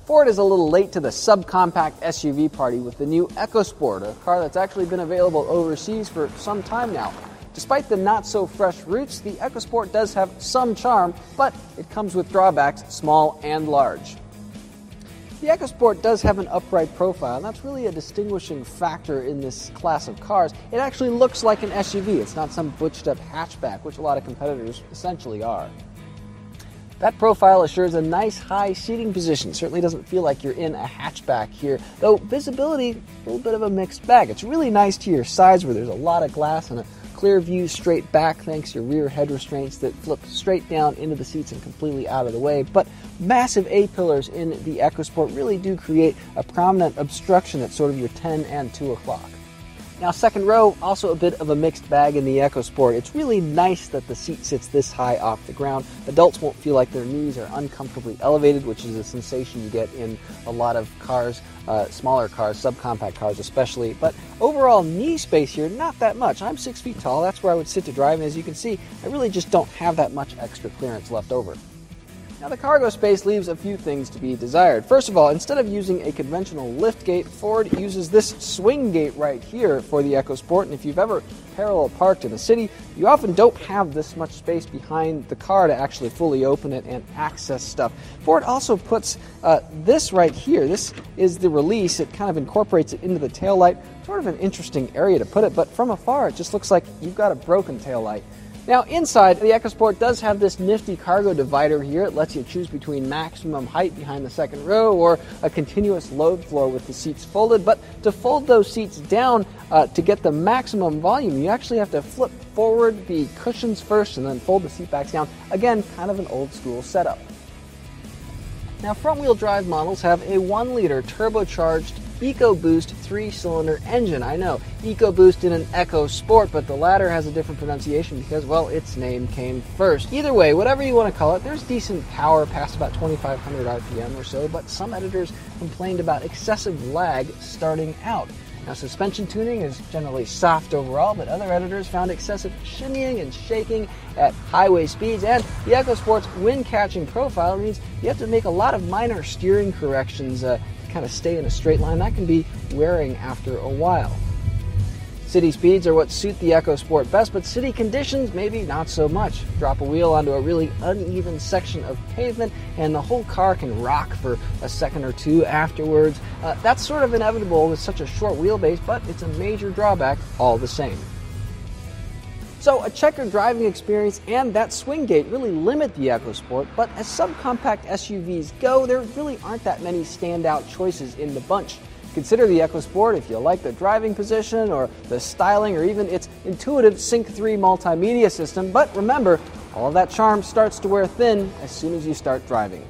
Ford is a little late to the subcompact SUV party with the new Ecosport, a car that's actually been available overseas for some time now. Despite the not-so-fresh roots, the Ecosport does have some charm, but it comes with drawbacks, small and large. The Ecosport does have an upright profile, and that's really a distinguishing factor in this class of cars. It actually looks like an SUV. It's not some butched-up hatchback, which a lot of competitors essentially are. That profile assures a nice high seating position. Certainly doesn't feel like you're in a hatchback here, though visibility, a little bit of a mixed bag. It's really nice to your sides where there's a lot of glass and a clear view straight back thanks to rear head restraints that flip straight down into the seats and completely out of the way. But massive A-pillars in the Ecosport really do create a prominent obstruction at sort of your 10 and 2 o'clock. Now, second row, also a bit of a mixed bag in the Ecosport. It's really nice that the seat sits this high off the ground. Adults won't feel like their knees are uncomfortably elevated, which is a sensation you get in a lot of cars, smaller cars, subcompact cars especially. But overall knee space here, not that much. I'm 6 feet tall. That's where I would sit to drive. And as you can see, I really just don't have that much extra clearance left over. Now, the cargo space leaves a few things to be desired. First of all, instead of using a conventional lift gate, Ford uses this swing gate right here for the Ecosport. And if you've ever parallel parked in a city, you often don't have this much space behind the car to actually fully open it and access stuff. Ford also puts this right here. This is the release. It kind of incorporates it into the taillight. Sort of an interesting area to put it, but from afar, it just looks like you've got a broken taillight. Now, inside, the Ecosport does have this nifty cargo divider here. It lets you choose between maximum height behind the second row or a continuous load floor with the seats folded. But to fold those seats down to get the maximum volume, you actually have to flip forward the cushions first and then fold the seat backs down. Again, kind of an old school setup. Now, front-wheel drive models have a 1-liter turbocharged EcoBoost 3-cylinder engine. I know, EcoBoost in an Ecosport, but the latter has a different pronunciation because, well, its name came first. Either way, whatever you want to call it, there's decent power past about 2,500 RPM or so, but some editors complained about excessive lag starting out. Now, suspension tuning is generally soft overall, but other editors found excessive shimmying and shaking at highway speeds, and the Ecosport's wind-catching profile means you have to make a lot of minor steering corrections to kind of stay in a straight line. That can be wearing after a while. City speeds are what suit the Ecosport best, but city conditions, maybe not so much. Drop a wheel onto a really uneven section of pavement, and the whole car can rock for a second or two afterwards. That's sort of inevitable with such a short wheelbase, but it's a major drawback all the same. So a checkered driving experience and that swing gate really limit the Ecosport, but as subcompact SUVs go, there really aren't that many standout choices in the bunch. Consider the Ecosport if you like the driving position or the styling or even its intuitive Sync 3 multimedia system, but remember, all of that charm starts to wear thin as soon as you start driving.